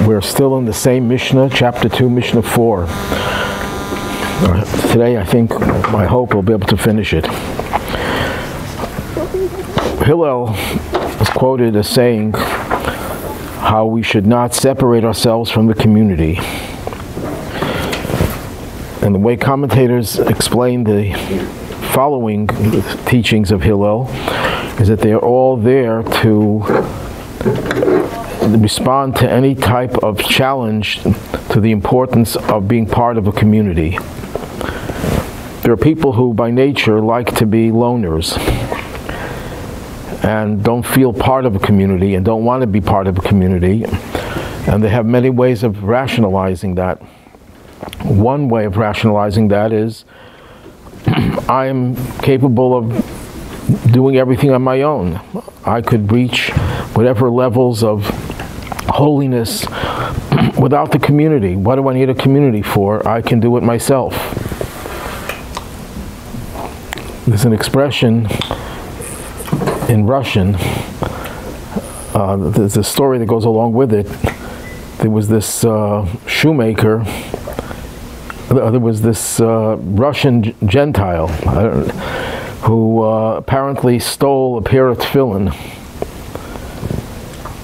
We're still in the same Mishnah, chapter 2, Mishnah 4. Today, I hope we'll be able to finish it. Hillel was quoted as saying how we should not separate ourselves from the community. And the way commentators explain the following teachings of Hillel is that they are all there to respond to any type of challenge to the importance of being part of a community. There are people who by nature like to be loners and don't feel part of a community and don't want to be part of a community, and they have many ways of rationalizing that. One way of rationalizing that is, I am capable of doing everything on my own. I could reach whatever levels of holiness without the community. What do I need a community for? I can do it myself. There's an expression in Russian, there's a story that goes along with it. There was this shoemaker, there was this Russian Gentile who apparently stole a pair of tefillin.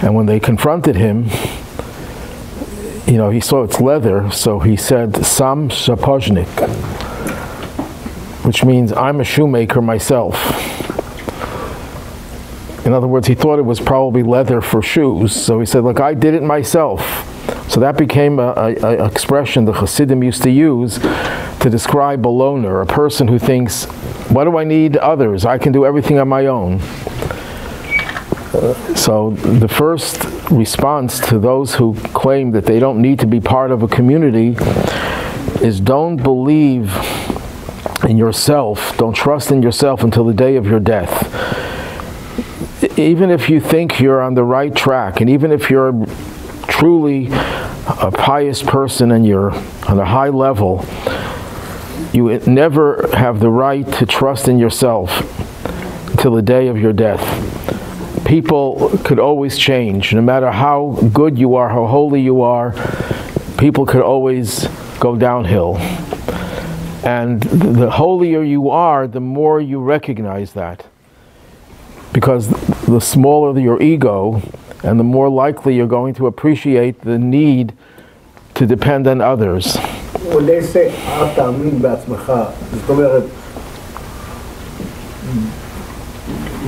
And when they confronted him, he saw it's leather, so he said, "Sam sapozhnik," which means, I'm a shoemaker myself. In other words, he thought it was probably leather for shoes, so he said, look, I did it myself. So that became an expression the Hasidim used to use to describe a loner, a person who thinks, what do I need others? I can do everything on my own. So the first response to those who claim that they don't need to be part of a community is, don't believe in yourself, don't trust in yourself until the day of your death. Even if you think you're on the right track, and even if you're truly a pious person and you're on a high level, you never have the right to trust in yourself until the day of your death. People could always change. No matter how good you are, how holy you are, people could always go downhill. And the holier you are, the more you recognize that. Because the smaller your ego, and the more likely you're going to appreciate the need to depend on others. When they say, אל תאמין בעצמך, זאת אומרת,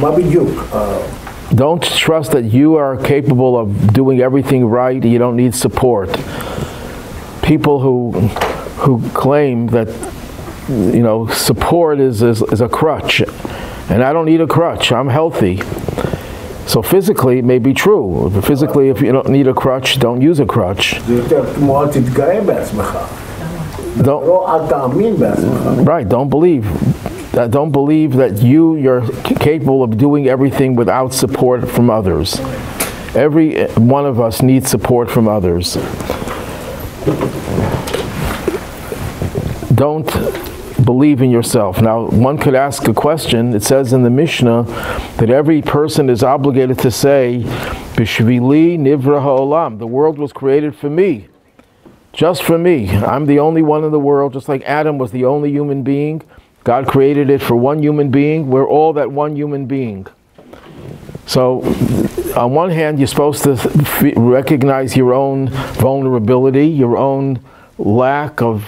מה בדיוק? Don't trust that you are capable of doing everything right, you don't need support. People who claim that, support is a crutch. And I don't need a crutch, I'm healthy. So physically, it may be true. Physically, if you don't need a crutch, don't use a crutch. Right, don't believe that you're capable of doing everything without support from others. Every one of us needs support from others. Don't believe in yourself. Now, one could ask a question. It says in the Mishnah that every person is obligated to say, B'shvili nivra ha'olam, the world was created for me, just for me. I'm the only one in the world, just like Adam was the only human being. God created it for one human being. We're all that one human being. So, on one hand, you're supposed to recognize your own vulnerability, your own lack of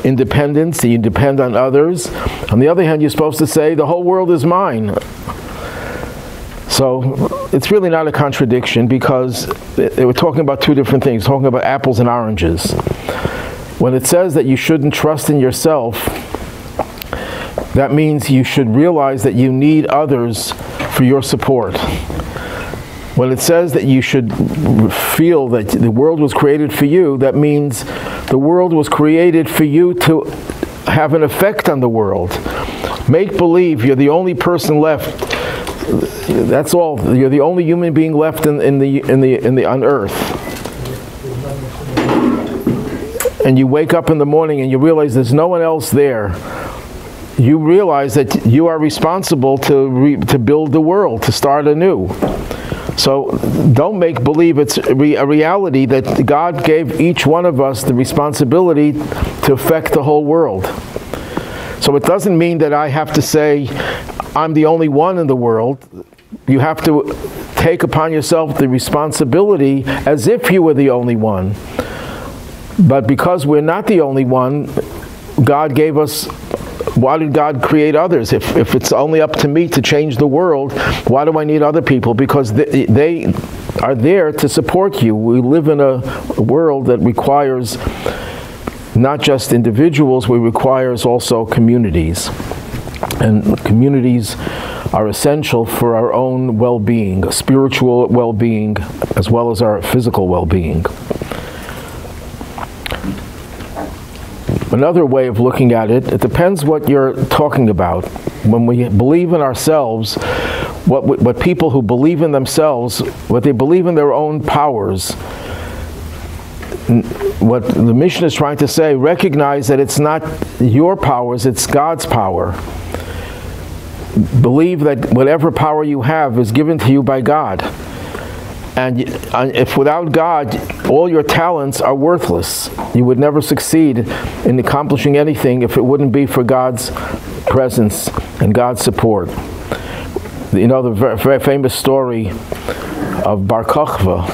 independence, you depend on others. On the other hand, you're supposed to say, the whole world is mine. So it's really not a contradiction, because they were talking about two different things, talking about apples and oranges. When it says that you shouldn't trust in yourself, that means you should realize that you need others for your support. When it says that you should feel that the world was created for you, that means the world was created for you to have an effect on the world. Make believe you're the only person left. That's all. You're the only human being left on Earth. And you wake up in the morning and you realize there's no one else there. You realize that you are responsible to build the world, to start anew. So don't make believe it's a reality that God gave each one of us the responsibility to affect the whole world. So it doesn't mean that I have to say, I'm the only one in the world. You have to take upon yourself the responsibility as if you were the only one. But because we're not the only one, God gave us, why did God create others? If it's only up to me to change the world, why do I need other people? Because they are there to support you. We live in a world that requires not just individuals, we requires also communities. And communities are essential for our own well-being, spiritual well-being, as well as our physical well-being. Another way of looking at it, it depends what you're talking about. When we believe in ourselves, what people who believe in themselves, what they believe in their own powers, what the Mishnah is trying to say, recognize that it's not your powers, it's God's power. Believe that whatever power you have is given to you by God. And if without God, all your talents are worthless. You would never succeed in accomplishing anything if it wouldn't be for God's presence and God's support. You know the very famous story of Bar Kochba,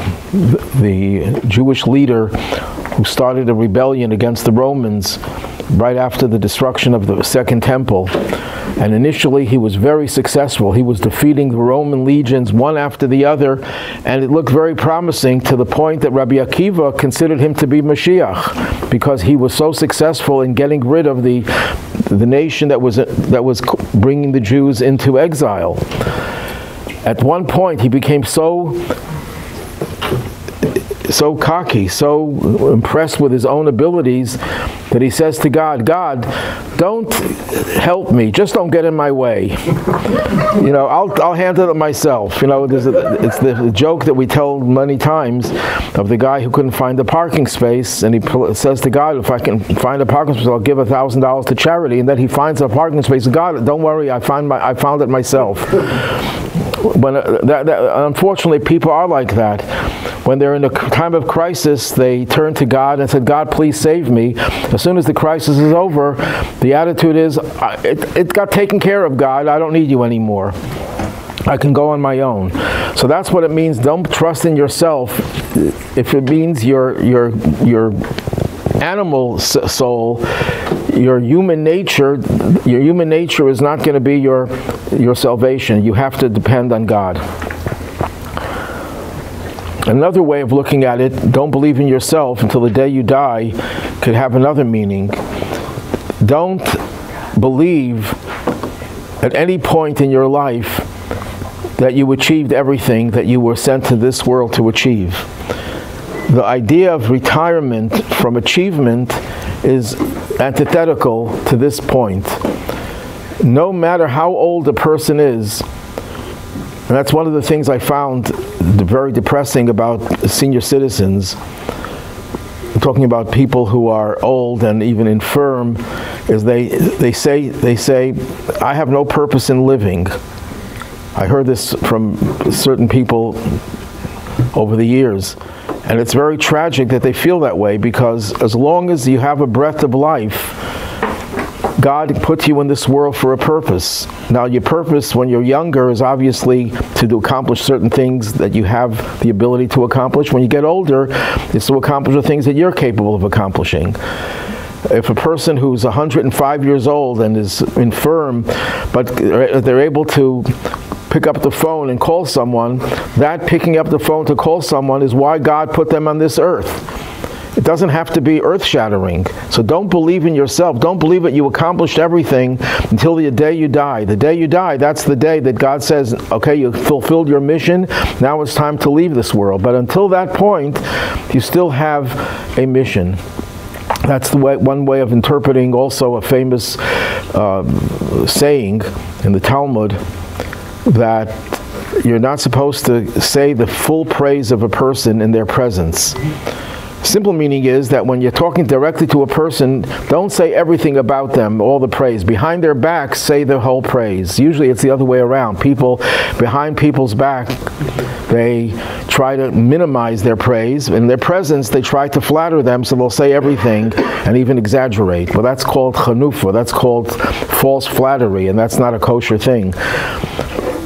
the Jewish leader who started a rebellion against the Romans right after the destruction of the Second Temple. And initially he was very successful. He was defeating the Roman legions one after the other, and it looked very promising to the point that Rabbi Akiva considered him to be Mashiach, because he was so successful in getting rid of the nation that was bringing the Jews into exile. At one point he became so cocky, so impressed with his own abilities, that he says to God, God, don't help me, just don't get in my way. You know, I'll handle it myself. You know, it's the joke that we tell many times of the guy who couldn't find a parking space, and he says to God, if I can find a parking space, I'll give $1,000 to charity. And then he finds a parking space. God, don't worry, I found it myself. When unfortunately, people are like that. When they're in a time of crisis, they turn to God and said, God, please save me. As soon as the crisis is over, the attitude is, it got taken care of, God. I don't need you anymore. I can go on my own. So that's what it means. Don't trust in yourself. If it means your animal soul, your human nature is not going to be your salvation. You have to depend on God. Another way of looking at it, don't believe in yourself until the day you die, could have another meaning. Don't believe at any point in your life that you achieved everything that you were sent to this world to achieve. The idea of retirement from achievement is antithetical to this point. No matter how old a person is, and that's one of the things I found very depressing about senior citizens, talking about people who are old and even infirm, is they say, I have no purpose in living. I heard this from certain people over the years. And it's very tragic that they feel that way, because as long as you have a breath of life, God put you in this world for a purpose. Now, your purpose when you're younger is obviously to accomplish certain things that you have the ability to accomplish. When you get older, it's to accomplish the things that you're capable of accomplishing. If a person who's 105 years old and is infirm, but they're able to pick up the phone and call someone, that picking up the phone to call someone is why God put them on this earth. It doesn't have to be earth-shattering. So don't believe in yourself. Don't believe that you accomplished everything until the day you die. The day you die, that's the day that God says, okay, you fulfilled your mission, now it's time to leave this world. But until that point, you still have a mission. That's the one way of interpreting also a famous saying in the Talmud, that you're not supposed to say the full praise of a person in their presence. Simple meaning is that when you're talking directly to a person, don't say everything about them, all the praise. Behind their back, say the whole praise. Usually it's the other way around. People, behind people's back, they try to minimize their praise. In their presence, they try to flatter them, so they'll say everything and even exaggerate. Well, that's called chanufa. That's called false flattery, and that's not a kosher thing.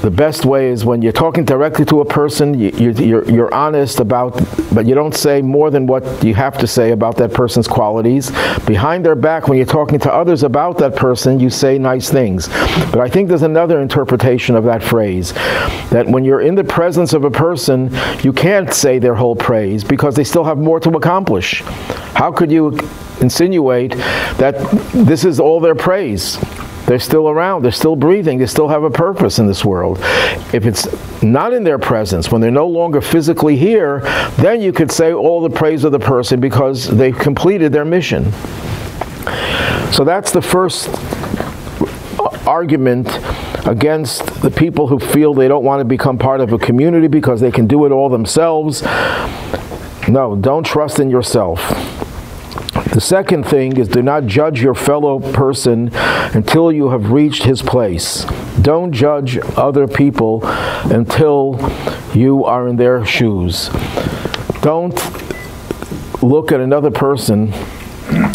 The best way is when you're talking directly to a person, you're honest about, but you don't say more than what you have to say about that person's qualities. Behind their back, when you're talking to others about that person, you say nice things. But I think there's another interpretation of that phrase, that when you're in the presence of a person, you can't say their whole praise because they still have more to accomplish. How could you insinuate that this is all their praise? They're still around, they're still breathing, they still have a purpose in this world. If it's not in their presence, when they're no longer physically here, then you could say all the praise of the person because they've completed their mission. So that's the first argument against the people who feel they don't want to become part of a community because they can do it all themselves. No, don't trust in yourself. The second thing is, do not judge your fellow person until you have reached his place. Don't judge other people until you are in their shoes. Don't look at another person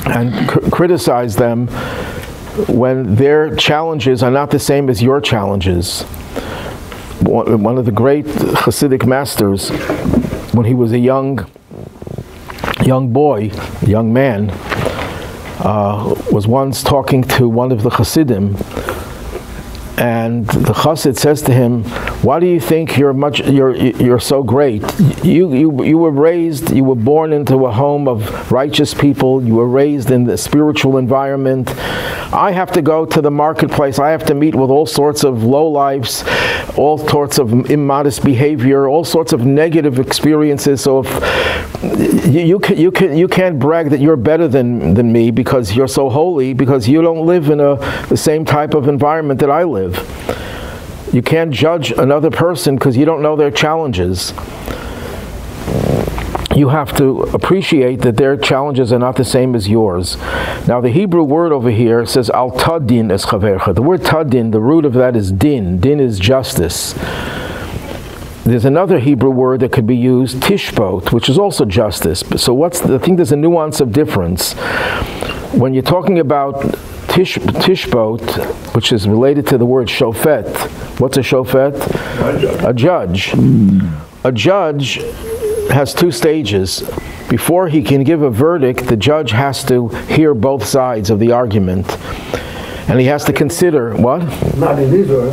and criticize them when their challenges are not the same as your challenges. One of the great Hasidic masters, when he was a young man, was once talking to one of the Hasidim, and the Chassid says to him, "Why do you think you're so great? You were born into a home of righteous people. You were raised in the spiritual environment. I have to go to the marketplace. I have to meet with all sorts of lowlifes, all sorts of immodest behavior, all sorts of negative experiences. So if you can't brag that you're better than me because you're so holy, because you don't live in the same type of environment that I live. You can't judge another person because you don't know their challenges. You have to appreciate that their challenges are not the same as yours." Now the Hebrew word over here says al tadin es chavercha. The word tadin, the root of that is din. Din is justice. There's another Hebrew word that could be used, tishbot, which is also justice. So I think there's a nuance of difference. When you're talking about tishbot, which is related to the word shofet. What's a shofet? A judge. A judge has two stages. Before he can give a verdict, the judge has to hear both sides of the argument. And he has to consider, what? Not in Israel.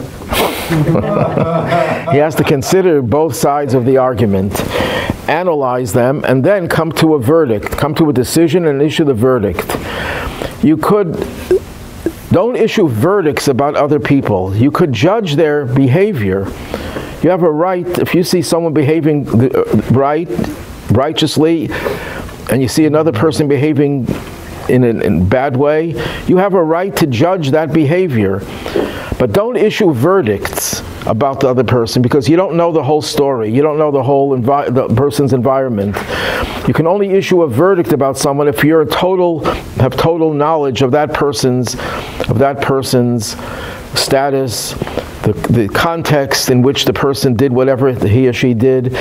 He has to consider both sides of the argument, analyze them, and then come to a verdict, come to a decision and issue the verdict. Don't issue verdicts about other people. You could judge their behavior. You have a right, if you see someone behaving righteously, and you see another person behaving in a bad way, you have a right to judge that behavior. But don't issue verdicts about the other person because you don't know the whole story. You don't know the whole the person's environment. You can only issue a verdict about someone if you have total knowledge of that person's status, the context in which the person did whatever he or she did,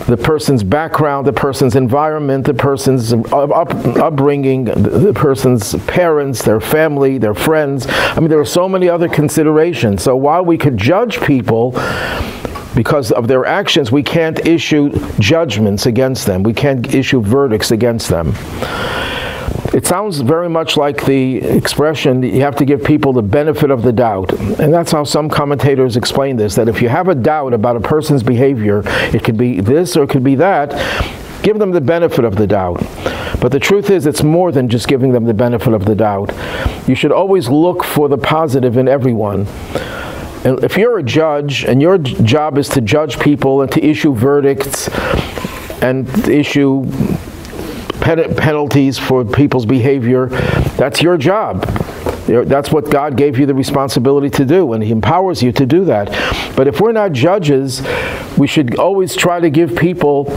the person's background, the person's environment, the person's upbringing, the person's parents, their family, their friends. I mean, there are so many other considerations. So while we could judge people because of their actions, we can't issue judgments against them. We can't issue verdicts against them. It sounds very much like the expression, you have to give people the benefit of the doubt. And that's how some commentators explain this, that if you have a doubt about a person's behavior, it could be this or it could be that, give them the benefit of the doubt. But the truth is, it's more than just giving them the benefit of the doubt. You should always look for the positive in everyone. And if you're a judge, and your job is to judge people and to issue verdicts and issue penalties for people's behavior, that's your job. That's what God gave you the responsibility to do, and He empowers you to do that. But if we're not judges, we should always try to give people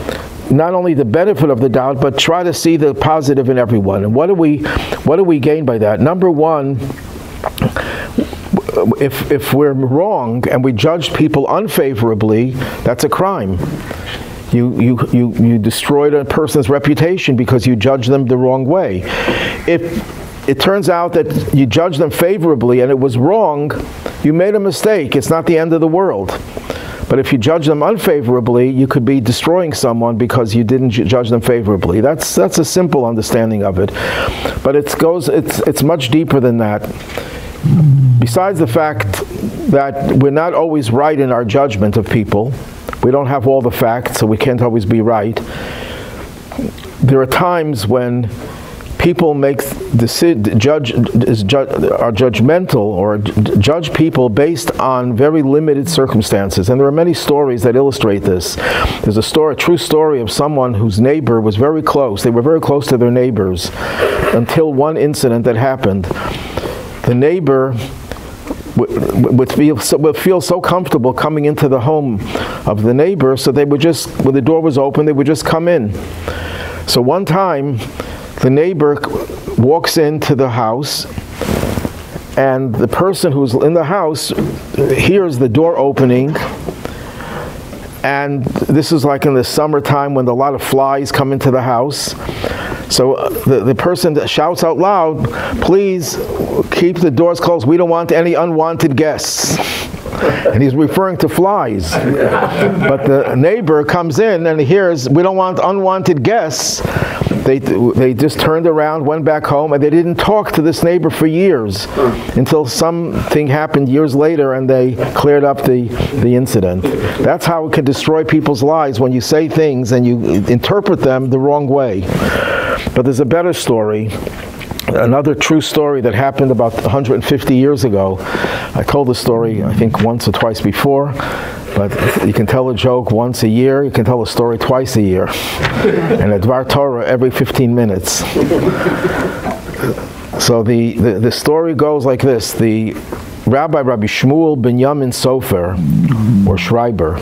not only the benefit of the doubt, but try to see the positive in everyone. And what do we gain by that? Number one, if we're wrong and we judge people unfavorably, that's a crime. You destroyed a person's reputation because you judged them the wrong way. If it turns out that you judged them favorably and it was wrong, you made a mistake. It's not the end of the world. But if you judge them unfavorably, you could be destroying someone because you didn't judge them favorably. That's a simple understanding of it. But it's much deeper than that. Besides the fact that we're not always right in our judgment of people, we don't have all the facts, so we can't always be right. There are times when people are judgmental or judge people based on very limited circumstances. And there are many stories that illustrate this. There's a true story of someone whose neighbor was very close. They were very close to their neighbors until one incident that happened. The neighbor would feel so comfortable coming into the home of the neighbor, so they would just, when the door was open, they would just come in. So one time, the neighbor walks into the house, and the person who's in the house hears the door opening, and this is like in the summertime when a lot of flies come into the house. So the person that shouts out loud, "Please keep the doors closed. We don't want any unwanted guests." And he's referring to flies. But the neighbor comes in and he hears, "We don't want unwanted guests." They just turned around, went back home, and they didn't talk to this neighbor for years until something happened years later and they cleared up the incident. That's how it can destroy people's lives, when you say things and you interpret them the wrong way. But there's a better story, another true story that happened about 150 years ago. I told the story, I think, once or twice before, but you can tell a joke once a year, you can tell a story twice a year, and a Dvar Torah every 15 minutes. So the story goes like this. The Rabbi Shmuel Binyamin Sofer, or Schreiber,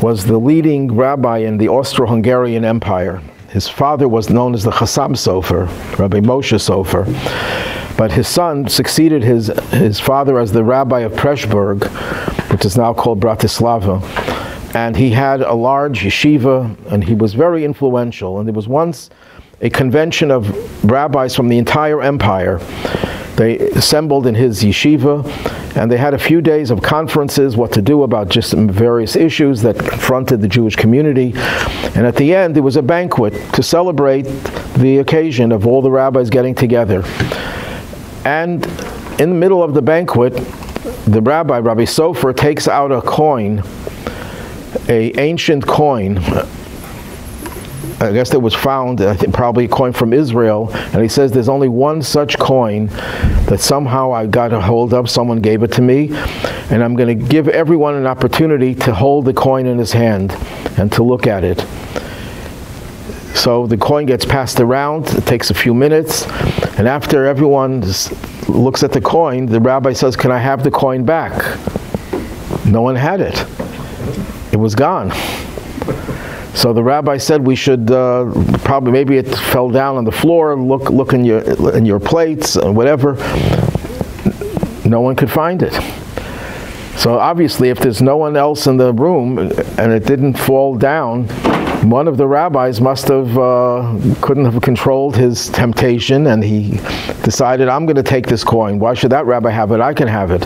was the leading rabbi in the Austro-Hungarian Empire. His father was known as the Chassam Sofer, Rabbi Moshe Sofer. But his son succeeded his father as the rabbi of Pressburg, which is now called Bratislava. And he had a large yeshiva, and he was very influential. And there was once a convention of rabbis from the entire empire. They assembled in his yeshiva, and they had a few days of conferences, what to do about just various issues that confronted the Jewish community. And at the end, there was a banquet to celebrate the occasion of all the rabbis getting together. And in the middle of the banquet, the Rabbi Sofer, takes out a coin, an ancient coin. I guess that was found, I think probably a coin from Israel, and he says there's only one such coin that somehow I got a hold of, someone gave it to me, and I'm going to give everyone an opportunity to hold the coin in his hand and to look at it. So the coin gets passed around, it takes a few minutes, and after everyone looks at the coin, the rabbi says, "Can I have the coin back?" No one had it. It was gone. So the rabbi said we should probably, maybe it fell down on the floor, look in your plates or whatever. No one could find it. So obviously, if there's no one else in the room and it didn't fall down, one of the rabbis must have couldn't have controlled his temptation, and he decided, "I'm going to take this coin. Why should that rabbi have it? I can have it."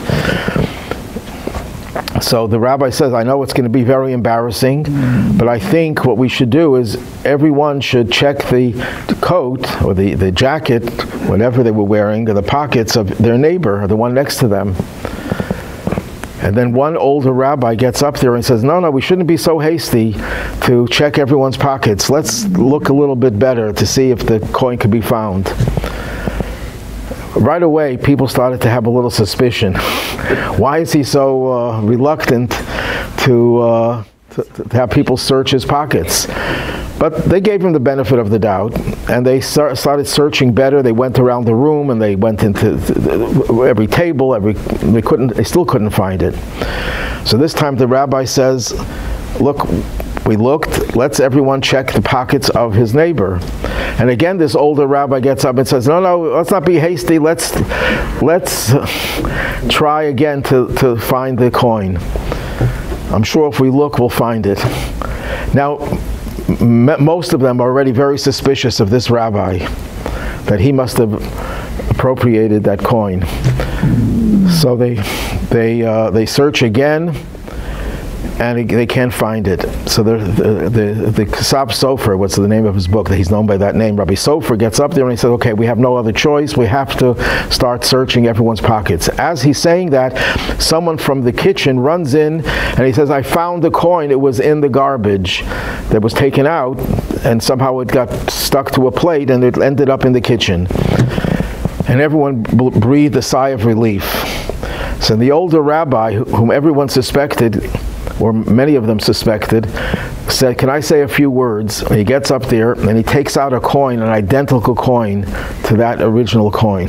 So the rabbi says, "I know it's going to be very embarrassing, but I think what we should do is everyone should check the coat or the jacket, whatever they were wearing, or the pockets of their neighbor, or the one next to them." And then one older rabbi gets up there and says, no, we shouldn't be so hasty to check everyone's pockets. Let's look a little bit better to see if the coin could be found. Right away, people started to have a little suspicion. Why is he so reluctant to have people search his pockets? But they gave him the benefit of the doubt, and they started searching better. They went around the room, and they went into every table. They still couldn't find it. So this time the rabbi says, "Look, we looked, let's everyone check the pockets of his neighbor. And again, this older rabbi gets up and says, no, let's not be hasty. Let's try again to find the coin. I'm sure if we look, we'll find it. Now, most of them are already very suspicious of this rabbi, that he must have appropriated that coin. So they search again, and they can't find it. So the Kasab Sofer, what's the name of his book, that he's known by that name, Rabbi Sofer, gets up there and he says, okay, we have no other choice. We have to start searching everyone's pockets. As he's saying that, someone from the kitchen runs in and he says, I found the coin. It was in the garbage that was taken out, and somehow it got stuck to a plate and it ended up in the kitchen. And everyone breathed a sigh of relief. So the older rabbi, whom everyone suspected, or many of them suspected, said, can I say a few words? And he gets up there and he takes out a coin, an identical coin to that original coin.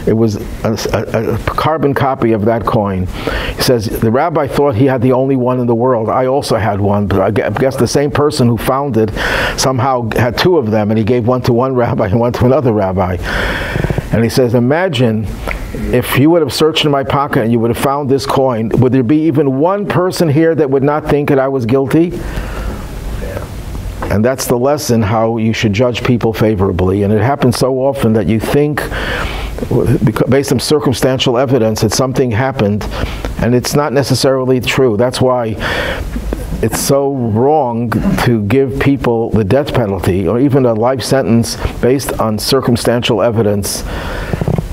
It was a carbon copy of that coin. He says, the rabbi thought he had the only one in the world. I also had one, but I guess the same person who found it somehow had two of them, and he gave one to one rabbi and one to another rabbi. And he says, imagine if you would have searched in my pocket and you would have found this coin, would there be even one person here that would not think that I was guilty? And that's the lesson, how you should judge people favorably. And it happens so often that you think, based on circumstantial evidence, that something happened, and it's not necessarily true. That's why it's so wrong to give people the death penalty or even a life sentence based on circumstantial evidence,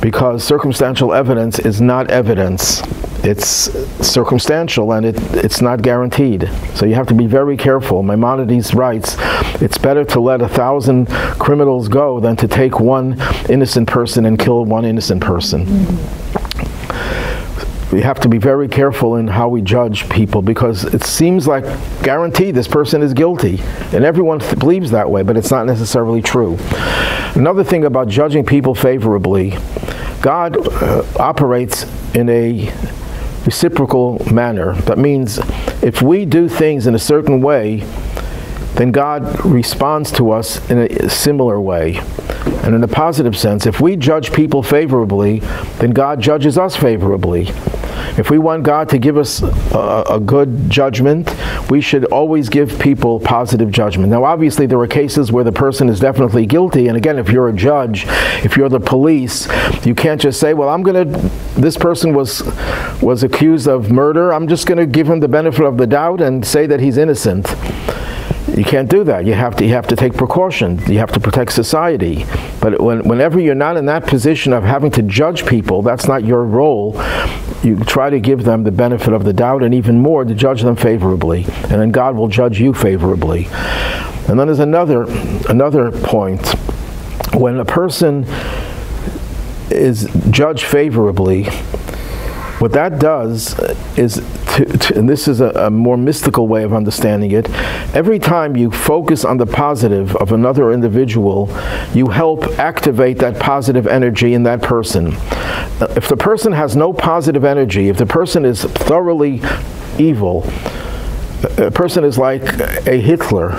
because circumstantial evidence is not evidence. It's circumstantial, and it's not guaranteed. So you have to be very careful. Maimonides writes, it's better to let 1,000 criminals go than to take one innocent person and kill one innocent person. We have to be very careful in how we judge people, because it seems like guaranteed this person is guilty, and everyone believes that way, but it's not necessarily true. Another thing about judging people favorably, God operates in a reciprocal manner. That means if we do things in a certain way, then God responds to us in a similar way. And in a positive sense, if we judge people favorably, then God judges us favorably. If we want God to give us a good judgment, we should always give people positive judgment. Now, obviously, there are cases where the person is definitely guilty, and again, if you're a judge, if you're the police, you can't just say, well, this person was accused of murder, I'm just going to give him the benefit of the doubt and say that he's innocent. You can't do that. You have to take precaution. You have to protect society. But whenever you're not in that position of having to judge people, that's not your role. You try to give them the benefit of the doubt, and even more, to judge them favorably. And then God will judge you favorably. And then there's another point. When a person is judged favorably, what that does is, and this is a more mystical way of understanding it, every time you focus on the positive of another individual, you help activate that positive energy in that person. If the person has no positive energy, if the person is thoroughly evil, a person is like a Hitler,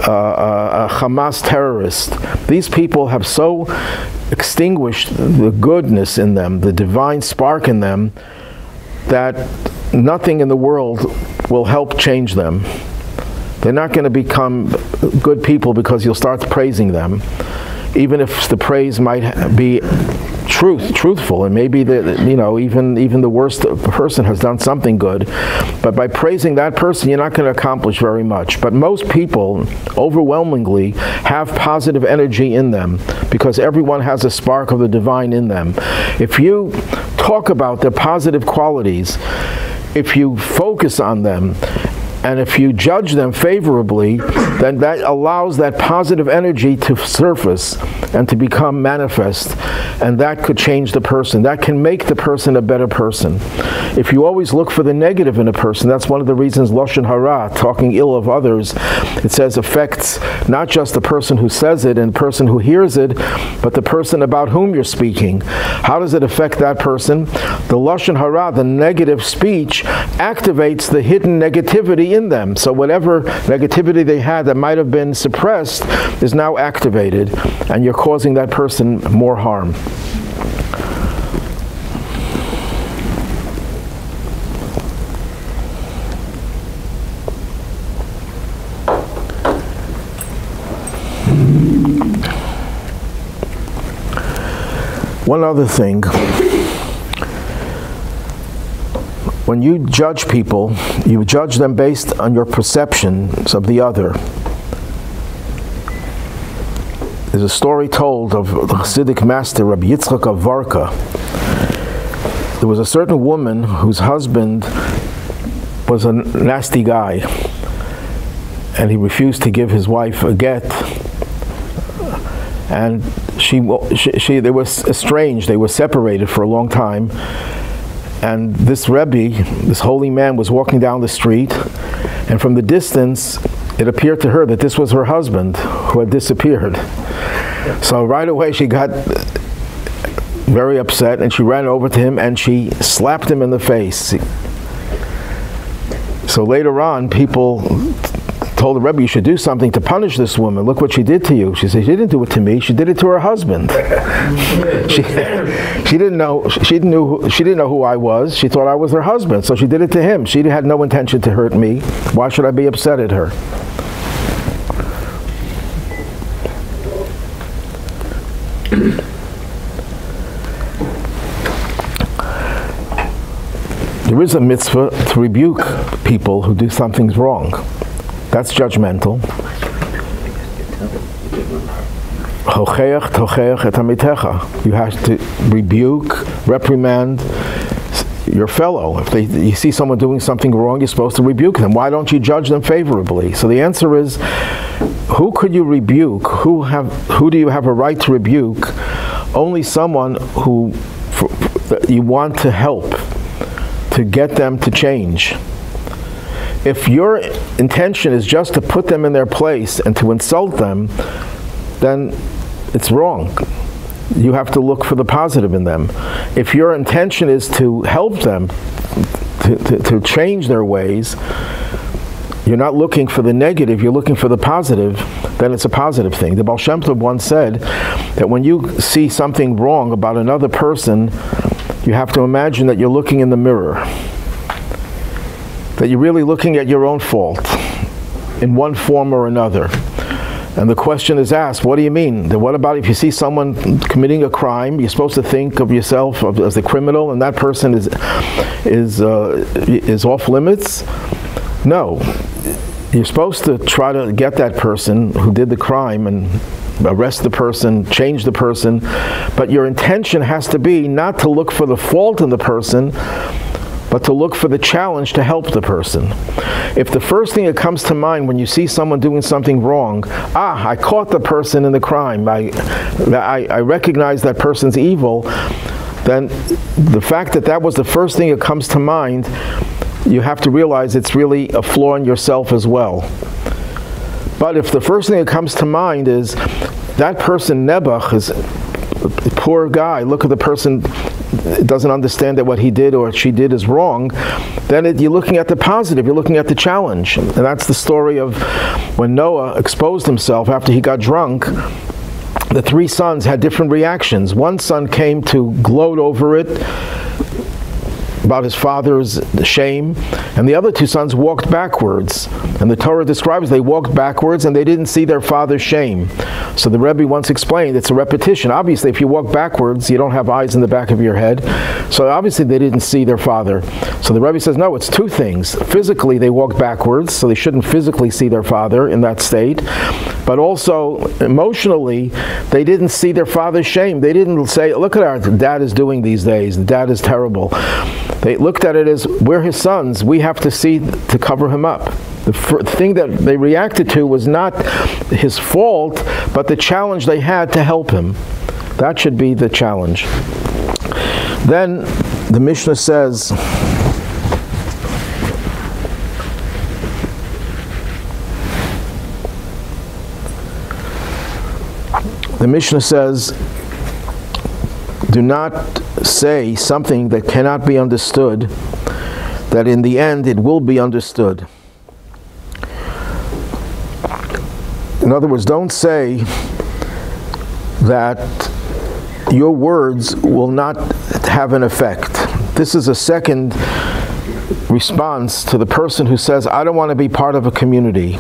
a Hamas terrorist. These people have so extinguished the goodness in them, the divine spark in them, that nothing in the world will help change them. They're not going to become good people because you'll start praising them, even if the praise might be truthful, and maybe even the worst person has done something good, but by praising that person, you're not going to accomplish very much. But most people, overwhelmingly, have positive energy in them, because everyone has a spark of the divine in them. If you talk about their positive qualities, if you focus on them, and if you judge them favorably, then that allows that positive energy to surface and to become manifest, and that could change the person. That can make the person a better person. If you always look for the negative in a person, that's one of the reasons Lashon Hara, talking ill of others, it says affects not just the person who says it and the person who hears it, but the person about whom you're speaking. How does it affect that person? The Lashon Hara, the negative speech, activates the hidden negativity negativity in them. So whatever negativity they had that might have been suppressed is now activated, and you're causing that person more harm. One other thing, when you judge people, you judge them based on your perceptions of the other. There's a story told of the Hasidic master, Rabbi Yitzchak of Varka. There was a certain woman whose husband was a nasty guy, and he refused to give his wife a get. And they were estranged, they were separated for a long time. And this Rebbe, this holy man, was walking down the street, and from the distance, it appeared to her that this was her husband who had disappeared. So right away she got very upset, and she ran over to him and she slapped him in the face. So later on, people told the Rebbe, you should do something to punish this woman. Look what she did to you. She said, she didn't do it to me. She did it to her husband. she didn't know who I was. She thought I was her husband, so she did it to him. She had no intention to hurt me. Why should I be upset at her? There is a mitzvah to rebuke people who do something wrong. That's judgmental. You have to rebuke, reprimand your fellow. If you see someone doing something wrong, you're supposed to rebuke them. Why don't you judge them favorably? So the answer is, who could you rebuke? Who do you have a right to rebuke? Only someone who you want to help, to get them to change. If your intention is just to put them in their place and to insult them, then it's wrong. You have to look for the positive in them. If your intention is to help them, to change their ways, you're not looking for the negative, you're looking for the positive, then it's a positive thing. The Baal Shem Tov once said that when you see something wrong about another person, you have to imagine that you're looking in the mirror, that you're really looking at your own fault in one form or another. And the question is asked, what do you mean? Then what about if you see someone committing a crime, you're supposed to think of yourself as the criminal, and that person is off limits? No. You're supposed to try to get that person who did the crime and arrest the person, change the person, but your intention has to be not to look for the fault in the person, but to look for the challenge to help the person. If the first thing that comes to mind when you see someone doing something wrong, I caught the person in the crime, I recognize that person's evil, then the fact that that was the first thing that comes to mind, you have to realize it's really a flaw in yourself as well. But if the first thing that comes to mind is that person Nebuch is a poor guy, look at the person doesn't understand that what he did or she did is wrong, then you're looking at the positive, you're looking at the challenge. And that's the story of when Noah exposed himself after he got drunk. The three sons had different reactions. One son came to gloat over it, about his father's shame, and the other two sons walked backwards. And the Torah describes they walked backwards and they didn't see their father's shame. So the Rebbe once explained it's a repetition. Obviously, if you walk backwards, you don't have eyes in the back of your head. So obviously they didn't see their father. So the Rebbe says, no, it's two things. Physically, they walked backwards, so they shouldn't physically see their father in that state. But also, emotionally, they didn't see their father's shame. They didn't say, look at our dad is doing these days. The dad is terrible. They looked at it as, we're his sons. We have to see to cover him up. The thing that they reacted to was not his fault, but the challenge they had to help him. That should be the challenge. Then the Mishnah says, do not say something that cannot be understood, that in the end it will be understood. In other words, don't say that your words will not have an effect. This is a second response to the person who says, I don't want to be part of a community.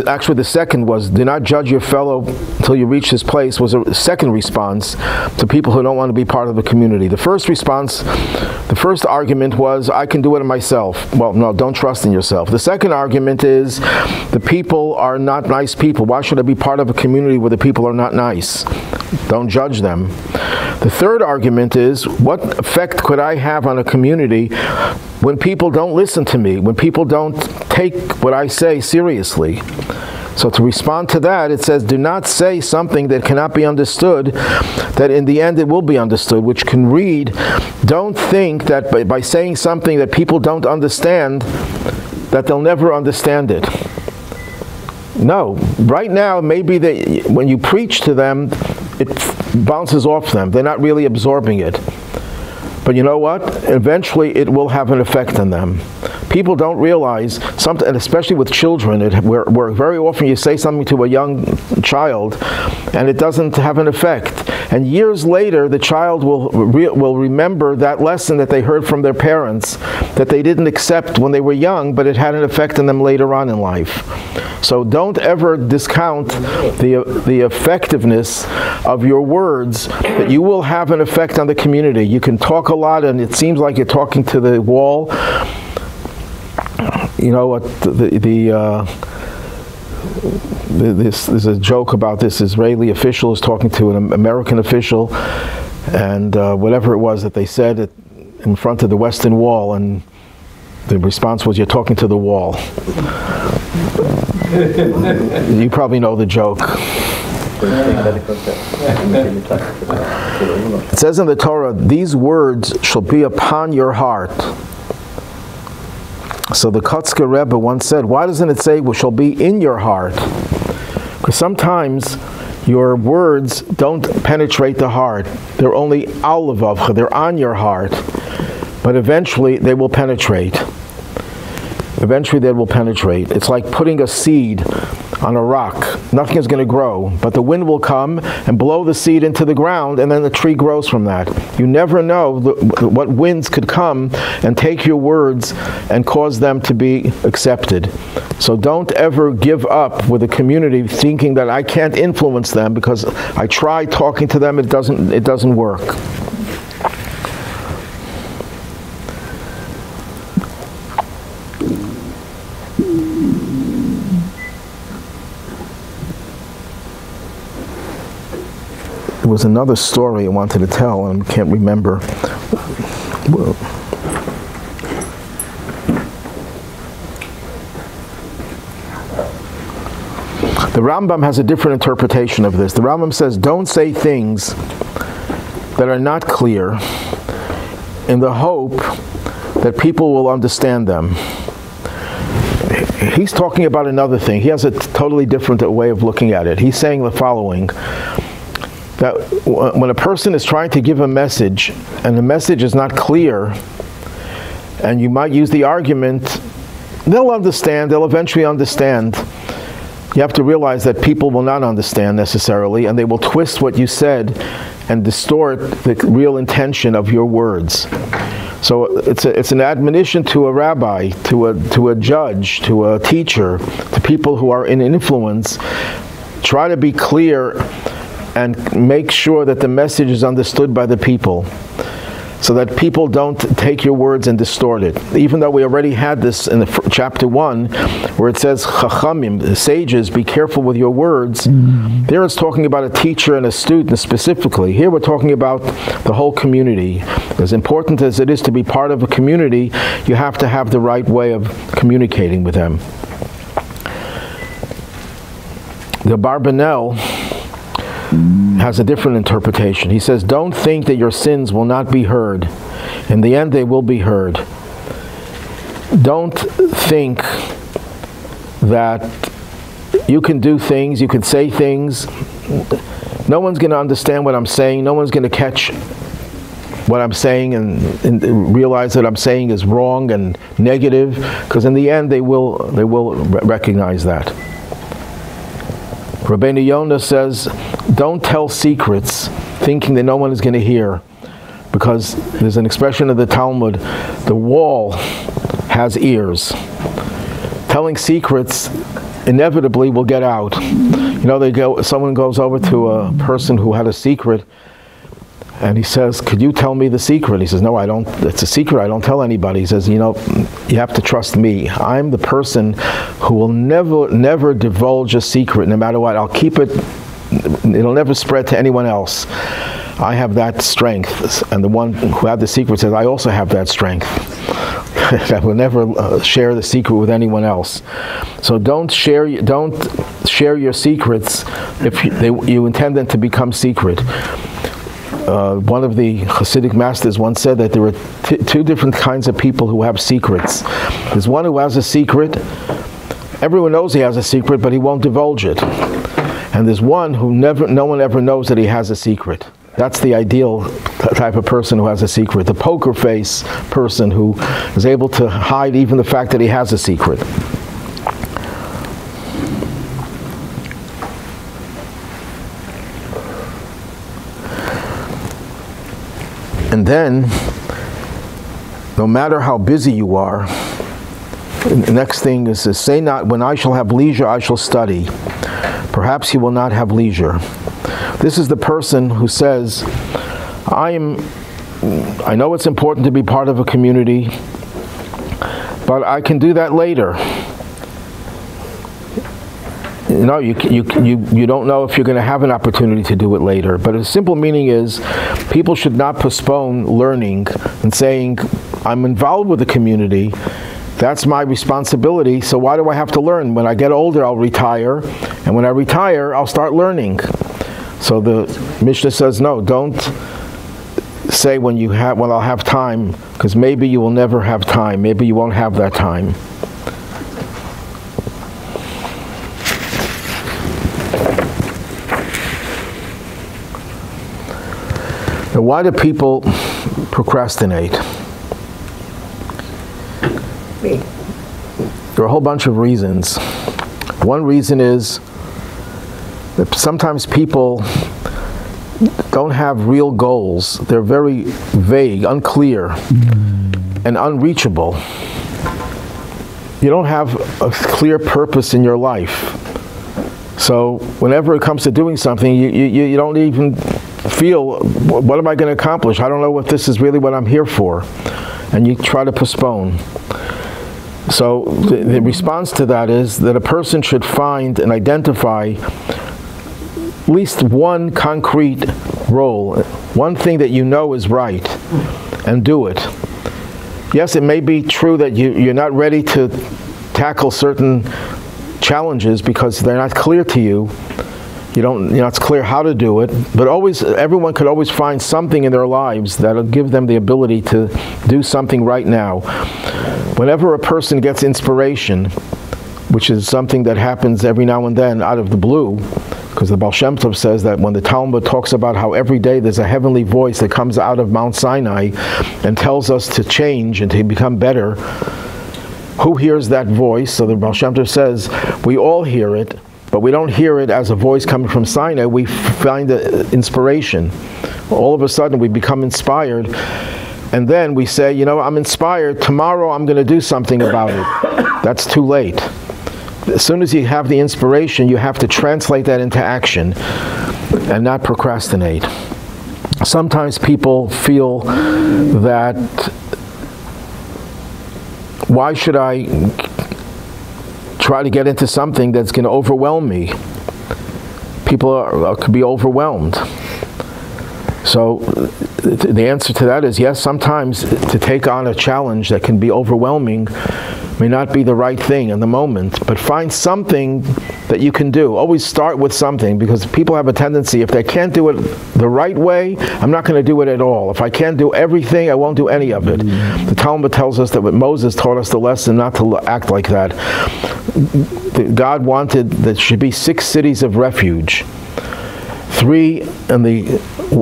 Actually, the second was, do not judge your fellow until you reach this place, was a second response to people who don't want to be part of the community. The first response, the first argument was, I can do it myself. Well, no, don't trust in yourself. The second argument is, the people are not nice people. Why should I be part of a community where the people are not nice? Don't judge them. The third argument is, what effect could I have on a community when people don't listen to me, when people don't take what I say seriously? So to respond to that, it says, do not say something that cannot be understood, that in the end it will be understood, which can read, don't think that by saying something that people don't understand, that they'll never understand it. No, right now, maybe when you preach to them, it bounces off them. They're not really absorbing it. But you know what? Eventually it will have an effect on them. People don't realize something, and especially with children, where very often you say something to a young child and it doesn't have an effect. And years later, the child will remember that lesson that they heard from their parents that they didn't accept when they were young, but it had an effect on them later on in life. So don't ever discount the effectiveness of your words, that you will have an effect on the community. You can talk a lot and it seems like you're talking to the wall. You know what, there's a joke about this Israeli official is talking to an American official, and whatever it was that they said in front of the Western Wall, and the response was, you're talking to the wall. You probably know the joke. It says in the Torah, these words shall be upon your heart. So the Kochba Rebbe once said, why doesn't it say, well, shall be in your heart? Because sometimes your words don't penetrate the heart. They're only al levavcha, they're on your heart. But eventually they will penetrate. Eventually they will penetrate. It's like putting a seed on a rock. Nothing is going to grow, but the wind will come and blow the seed into the ground, and then the tree grows from that. You never know what winds could come and take your words and cause them to be accepted. So don't ever give up with a community thinking that I can't influence them because I try talking to them, it doesn't work. There was another story I wanted to tell, and I can't remember. The Rambam has a different interpretation of this. The Rambam says, don't say things that are not clear in the hope that people will understand them. He's talking about another thing. He has a totally different way of looking at it. He's saying the following, that when a person is trying to give a message and the message is not clear, and you might use the argument, they'll understand, they'll eventually understand. You have to realize that people will not understand necessarily, and they will twist what you said and distort the real intention of your words. So it's an admonition to a rabbi, to a judge, to a teacher, to people who are in influence. Try to be clear and make sure that the message is understood by the people, so that people don't take your words and distort it. Even though we already had this in chapter 1, where it says, Chachamim, the sages, be careful with your words. There it's talking about a teacher and a student specifically. Here we're talking about the whole community. As important as it is to be part of a community, you have to have the right way of communicating with them. The Barbanel has a different interpretation. He says, don't think that your sins will not be heard. In the end, they will be heard. Don't think that you can do things, you can say things. No one's going to understand what I'm saying. No one's going to catch what I'm saying and realize that I'm saying is wrong and negative, because in the end they will recognize that. Rabbeinu Yonah says, don't tell secrets thinking that no one is going to hear, because there's an expression of the Talmud, the wall has ears. Telling secrets inevitably will get out. You know, someone goes over to a person who had a secret, and he says, could you tell me the secret? He says, no, I don't. It's a secret. I don't tell anybody. He says, you know, you have to trust me. I'm the person who will never divulge a secret, no matter what. I'll keep it. It'll never spread to anyone else. I have that strength. And the one who had the secret says, I also have that strength. I will never share the secret with anyone else. So don't share your secrets if you intend them to become secret. One of the Hasidic masters once said that there are two different kinds of people who have secrets. There's one who has a secret. Everyone knows he has a secret, but he won't divulge it. And there's one who no one ever knows that he has a secret. That's the ideal type of person who has a secret. The poker face person who is able to hide even the fact that he has a secret. And then, no matter how busy you are, the next thing is to say not, when I shall have leisure, I shall study. Perhaps he will not have leisure. This is the person who says, I know it's important to be part of a community, but I can do that later. You know, you don't know if you're going to have an opportunity to do it later. But the simple meaning is, people should not postpone learning and saying, I'm involved with the community, that's my responsibility, so why do I have to learn? When I get older, I'll retire, and when I retire, I'll start learning. So the Mishnah says, no, don't say well, I'll have time, because maybe you will never have time. Maybe you won't have that time. Now, why do people procrastinate? There are a whole bunch of reasons. One reason is that sometimes people don't have real goals. They're very vague, unclear, and unreachable. You don't have a clear purpose in your life. So whenever it comes to doing something, you don't even feel, what am I going to accomplish? I don't know if this is really what I'm here for. And you try to postpone. So the response to that is that a person should find and identify at least one concrete role, one thing that you know is right, and do it. Yes, it may be true that you're not ready to tackle certain challenges because they're not clear to you. It's clear how to do it, but everyone could always find something in their lives that'll give them the ability to do something right now. Whenever a person gets inspiration, which is something that happens every now and then out of the blue, because the Baal Shem Tov says that when the Talmud talks about how every day there's a heavenly voice that comes out of Mount Sinai and tells us to change and to become better, who hears that voice? So the Baal Shem Tov says, we all hear it, but we don't hear it as a voice coming from Sinai. We find the inspiration. All of a sudden we become inspired, and then we say, I'm inspired, tomorrow I'm going to do something about it. That's too late. As soon as you have the inspiration, you have to translate that into action and not procrastinate. Sometimes people feel that, why should I try to get into something that's going to overwhelm me? People could be overwhelmed. So the answer to that is yes, sometimes to take on a challenge that can be overwhelming may not be the right thing in the moment, but find something that you can do. Always start with something, because people have a tendency, if they can't do it the right way, I'm not going to do it at all. If I can't do everything, I won't do any of it. The Talmud tells us that Moses taught us the lesson not to act like that. God wanted there should be 6 cities of refuge. 3 on the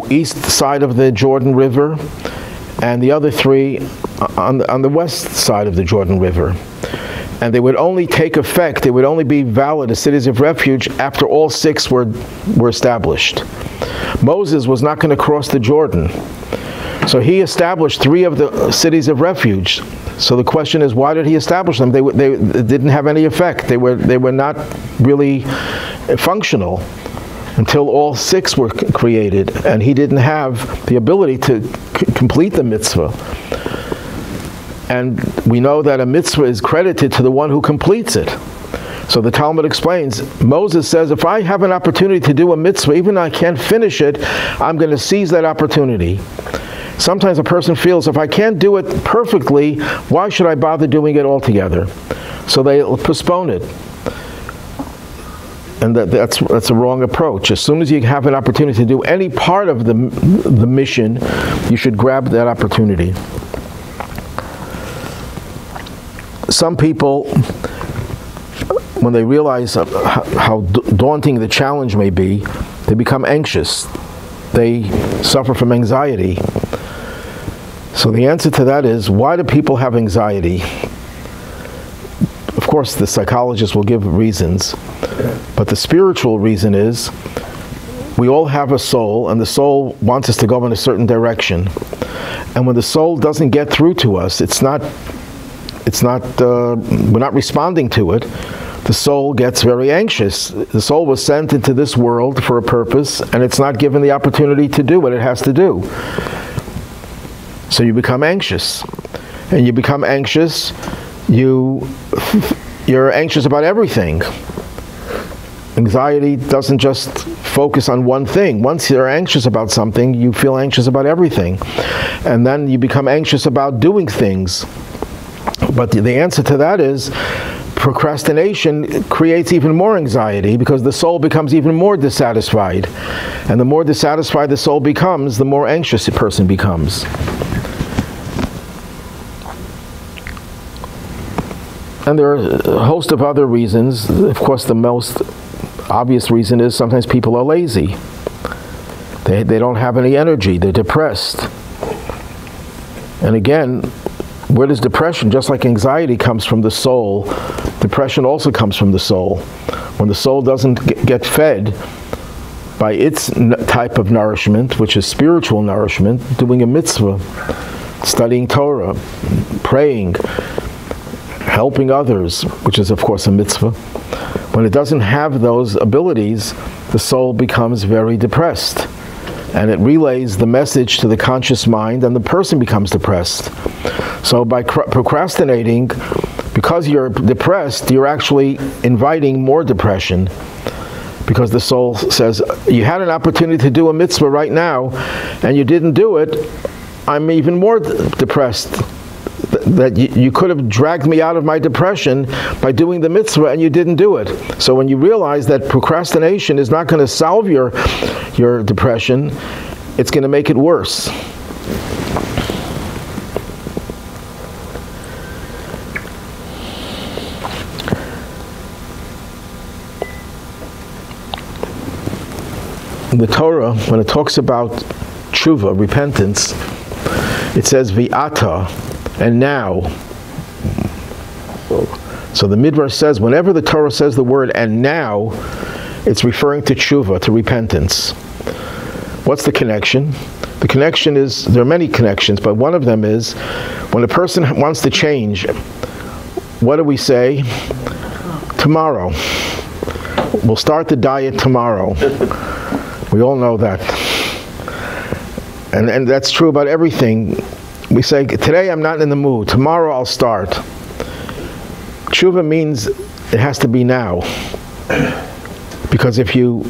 east side of the Jordan River, and the other 3 on the west side of the Jordan River. And they would only take effect, they would only be valid as cities of refuge after all 6 were established. Moses was not going to cross the Jordan. So he established 3 of the cities of refuge. So the question is, why did he establish them? They didn't have any effect. They were not really functional until all 6 were created, and he didn't have the ability to complete the mitzvah. And we know that a mitzvah is credited to the one who completes it. So the Talmud explains, Moses says, if I have an opportunity to do a mitzvah, even though I can't finish it, I'm going to seize that opportunity. Sometimes a person feels, if I can't do it perfectly, why should I bother doing it altogether? So they postpone it. And that's a wrong approach. As soon as you have an opportunity to do any part of the mission, you should grab that opportunity. Some people, when they realize how daunting the challenge may be, they become anxious. They suffer from anxiety. So the answer to that is, why do people have anxiety? Of course, the psychologists will give reasons, but the spiritual reason is, we all have a soul, and the soul wants us to go in a certain direction. And when the soul doesn't get through to us, we're not responding to it, the soul gets very anxious. The soul was sent into this world for a purpose, and it's not given the opportunity to do what it has to do. So you become anxious. And you become anxious, you're anxious about everything. Anxiety doesn't just focus on one thing. Once you're anxious about something, you feel anxious about everything. And then you become anxious about doing things. But the answer to that is, procrastination creates even more anxiety because the soul becomes even more dissatisfied. And the more dissatisfied the soul becomes, the more anxious a person becomes. And there are a host of other reasons. Of course, the most obvious reason is sometimes people are lazy. They don't have any energy. They're depressed. And again, where does depression, just like anxiety comes from the soul, depression also comes from the soul. When the soul doesn't get fed by its type of nourishment, which is spiritual nourishment, doing a mitzvah, studying Torah, praying, helping others, which is of course a mitzvah, when it doesn't have those abilities, the soul becomes very depressed. And it relays the message to the conscious mind, and the person becomes depressed. So by procrastinating, because you're depressed, you're actually inviting more depression. Because the soul says, you had an opportunity to do a mitzvah right now, and you didn't do it, I'm even more depressed. That you could have dragged me out of my depression by doing the mitzvah, and you didn't do it. So when you realize that procrastination is not going to solve your depression, it's going to make it worse. In the Torah, when it talks about tshuva, repentance, it says v'ata, and now. So the Midrash says, whenever the Torah says the word and now, it's referring to tshuva, to repentance. What's the connection? The connection is, there are many connections, but one of them is, when a person wants to change, what do we say? Tomorrow. We'll start the diet tomorrow. We all know that. And that's true about everything. We say, today I'm not in the mood, tomorrow I'll start. Tshuva means it has to be now. Because if you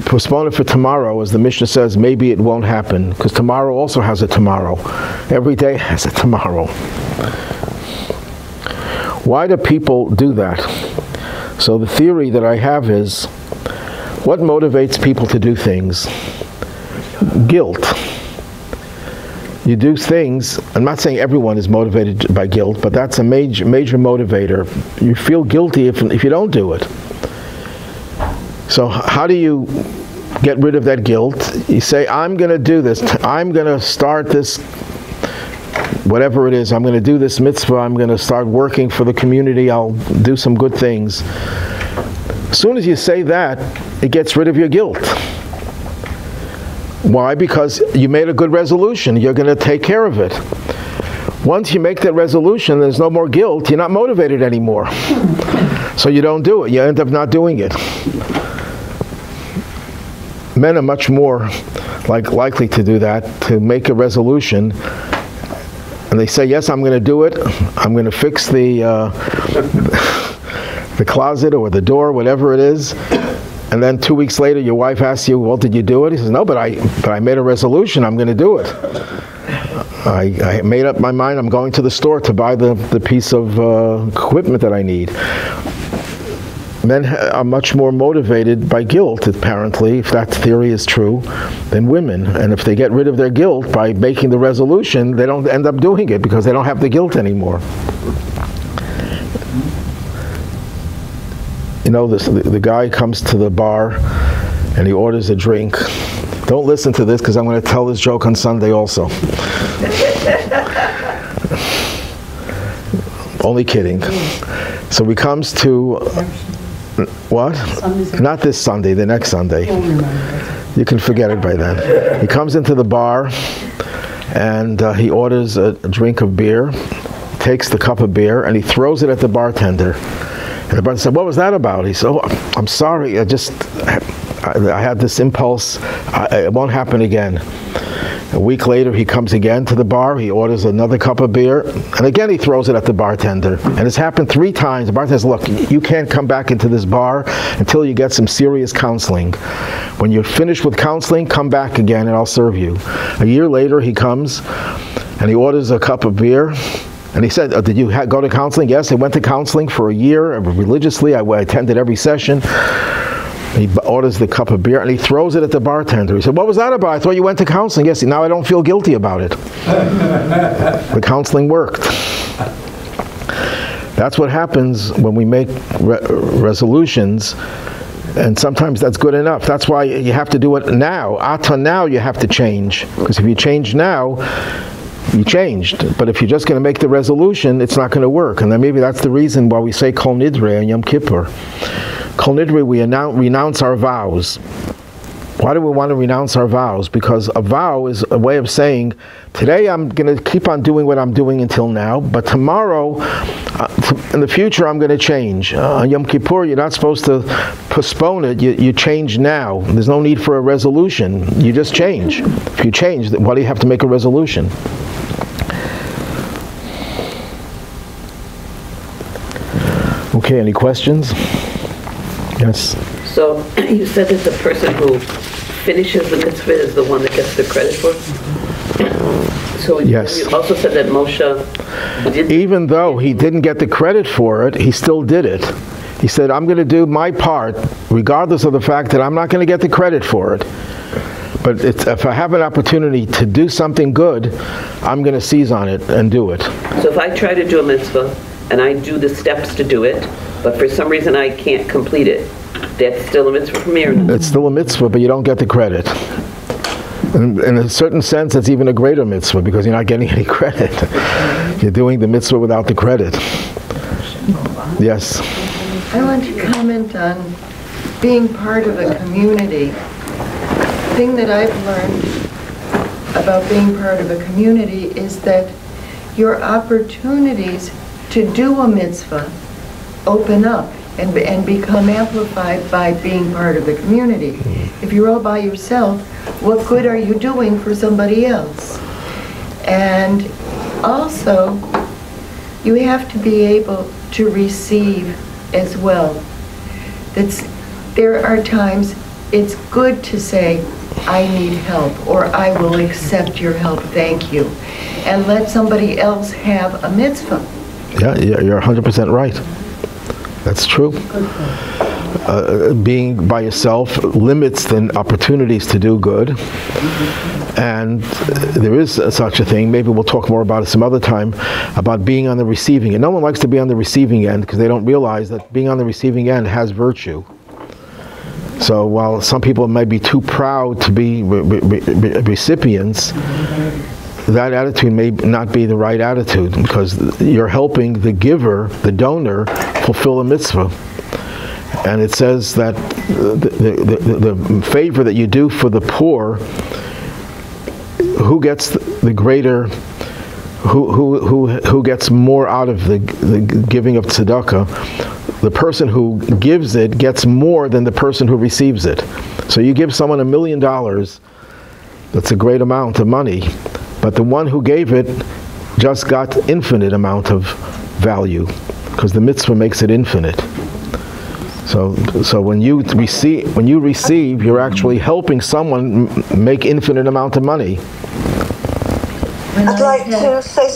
postpone it for tomorrow, as the Mishnah says, maybe it won't happen, because tomorrow also has a tomorrow. Every day has a tomorrow. Why do people do that? So the theory that I have is, what motivates people to do things? Guilt. You do things, I'm not saying everyone is motivated by guilt, but that's a major motivator. You feel guilty if you don't do it. So how do you get rid of that guilt. You say, I'm going to do this. I'm going to start this, whatever it is. I'm going to do this mitzvah. I'm going to start working for the community. I'll do some good things. As soon as you say that, it gets rid of your guilt. Why? Because you made a good resolution. You're going to take care of it. Once you make that resolution, there's no more guilt. You're not motivated anymore. So you don't do it. You end up not doing it. Men are much more likely to do that, to make a resolution, and they say, yes, I'm going to do it. I'm going to fix the closet or the door, whatever it is. And then 2 weeks later, your wife asks you, well, did you do it? He says, no, but I made a resolution. I'm going to do it. I made up my mind. I'm going to the store to buy the piece of equipment that I need. Men are much more motivated by guilt, apparently, if that theory is true, than women. And if they get rid of their guilt by making the resolution, they don't end up doing it because they don't have the guilt anymore. You know, the guy comes to the bar and he orders a drink. Don't listen to this because I'm going to tell this joke on Sunday also. Only kidding. So he comes to, what? Not this Sunday, the next Sunday. You can forget it by then. He comes into the bar and he orders a drink of beer, takes the cup of beer, and he throws it at the bartender. And the bartender said, what was that about? He said, oh, I'm sorry, I had this impulse. It won't happen again. A week later, he comes again to the bar. He orders another cup of beer. And again, he throws it at the bartender. And it's happened 3 times. The bartender says, look, you can't come back into this bar until you get some serious counseling. When you're finished with counseling, come back again and I'll serve you. A year later, he comes and he orders a cup of beer. And he said, did you go to counseling? Yes, I went to counseling for a year religiously. I attended every session. He orders the cup of beer and he throws it at the bartender. He said, what was that about? I thought you went to counseling. Yes, now I don't feel guilty about it. The counseling worked. That's what happens when we make resolutions, and sometimes that's good enough. That's why you have to do it now. Ata, now you have to change. Because if you change now, you changed. But if you're just going to make the resolution, it's not going to work. And then maybe that's the reason why we say Kol Nidre on Yom Kippur. Kol Nidre, we renounce our vows. Why do we want to renounce our vows? Because a vow is a way of saying, today I'm going to keep on doing what I'm doing until now, but tomorrow, in the future, I'm going to change. On Yom Kippur, you're not supposed to postpone it. You change now. There's no need for a resolution. You just change. If you change, why do you have to make a resolution? Okay, any questions? Yes. So you said that the person who finishes the mitzvah is the one that gets the credit for it? So yes. You also said that Moshe didn't. Even though he didn't get the credit for it, he still did it. He said, I'm going to do my part, regardless of the fact that I'm not going to get the credit for it. But if I have an opportunity to do something good, I'm going to seize on it and do it. So if I try to do a mitzvah, and I do the steps to do it, but for some reason I can't complete it, that's still a mitzvah for me or not? It's still a mitzvah, but you don't get the credit. In a certain sense, it's even a greater mitzvah because you're not getting any credit. You're doing the mitzvah without the credit. Yes? I want to comment on being part of a community. The thing that I've learned about being part of a community is that your opportunities to do a mitzvah open up and become amplified by being part of the community. If you're all by yourself, what good are you doing for somebody else? And also, you have to be able to receive as well. There are times it's good to say, I need help, or I will accept your help, thank you, and let somebody else have a mitzvah. Yeah, you're 100% right. That's true. Being by yourself limits the opportunities to do good. And there is such a thing, maybe we'll talk more about it some other time, about being on the receiving end. No one likes to be on the receiving end because they don't realize that being on the receiving end has virtue. So while some people may be too proud to be recipients, that attitude may not be the right attitude, because you're helping the giver, the donor, fulfill a mitzvah. And it says that the favor that you do for the poor, who gets the greater, who gets more out of the giving of tzedakah? The person who gives it gets more than the person who receives it. So you give someone $1 million, that's a great amount of money, but the one who gave it just got infinite amount of value, because the mitzvah makes it infinite. So when you receive, you're actually helping someone make infinite amount of money. I'd like to say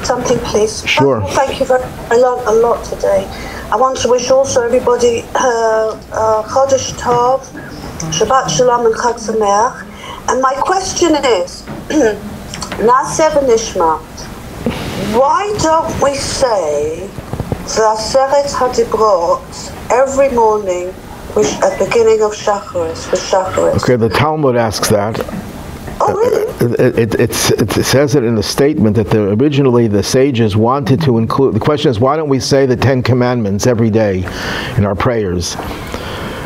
something, please. Sure. Thank you very much. I learned a lot today. I want to wish also everybody Chodesh Tov, Shabbat Shalom and Chag Sameach. And my question is, Na'aseh v'nishma, why don't we say the Aseret HaDibrot every morning at the beginning of Shacharis, with Shacharis? Okay, the Talmud asks that. Oh, really? It says it in the statement that originally the sages wanted to include. The question is, why don't we say the 10 Commandments every day in our prayers?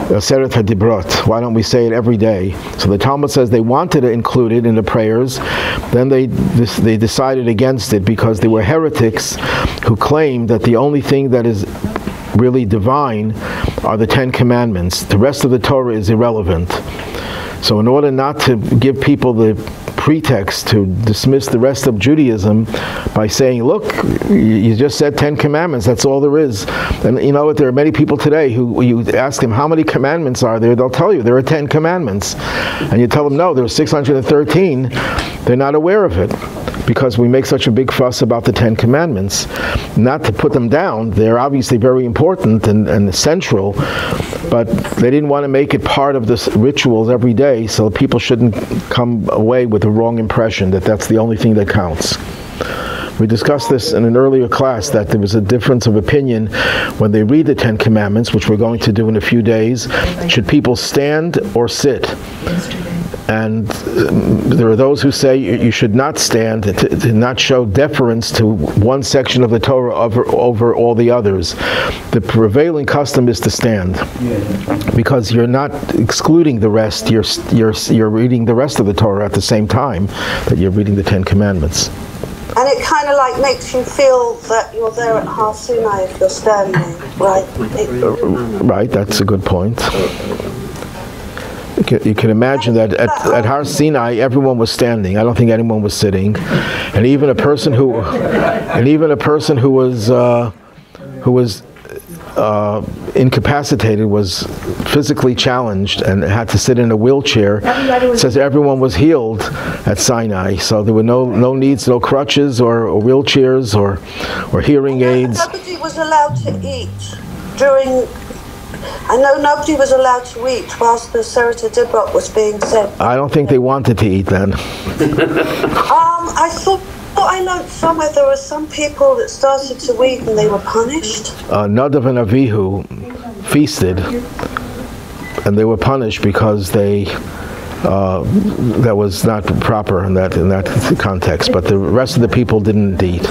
Aseret HaDibrot. Why don't we say it every day? So the Talmud says they wanted to include it in the prayers. Then they decided against it because they were heretics who claimed that the only thing that is really divine are the 10 Commandments. The rest of the Torah is irrelevant. So in order not to give people the pretext to dismiss the rest of Judaism by saying, look, you just said 10 commandments, that's all there is. And you know what, there are many people today who you ask them how many commandments are there, they'll tell you there are 10 commandments. And you tell them no, there are 613, they're not aware of it, because we make such a big fuss about the 10 commandments. Not to put them down, they're obviously very important and central, but they didn't want to make it part of the rituals every day, so people shouldn't come away with the wrong impression that that's the only thing that counts. We discussed this in an earlier class, that there was a difference of opinion when they read the 10 Commandments, which we're going to do in a few days. Should people stand or sit? And there are those who say you should not stand, to not show deference to one section of the Torah over all the others. The prevailing custom is to stand, because you're not excluding the rest. You're reading the rest of the Torah at the same time that you're reading the 10 Commandments. And it kind of like makes you feel that you're there at Har Sinai if you're standing, right? Right, that's a good point. You can imagine that at Har Sinai, everyone was standing. I don't think anyone was sitting, and even a person who was incapacitated, was physically challenged and had to sit in a wheelchair. It says everyone was healed at Sinai, so there were no needs, no crutches or wheelchairs or hearing aids. Nobody was allowed to eat during. I know nobody was allowed to eat whilst the Aseret HaDibrot was being said. I don't think they wanted to eat then. I thought I learned somewhere there were some people that started to eat and they were punished. Nadav and Avihu feasted, and they were punished because that was not proper in that context. But the rest of the people didn't eat.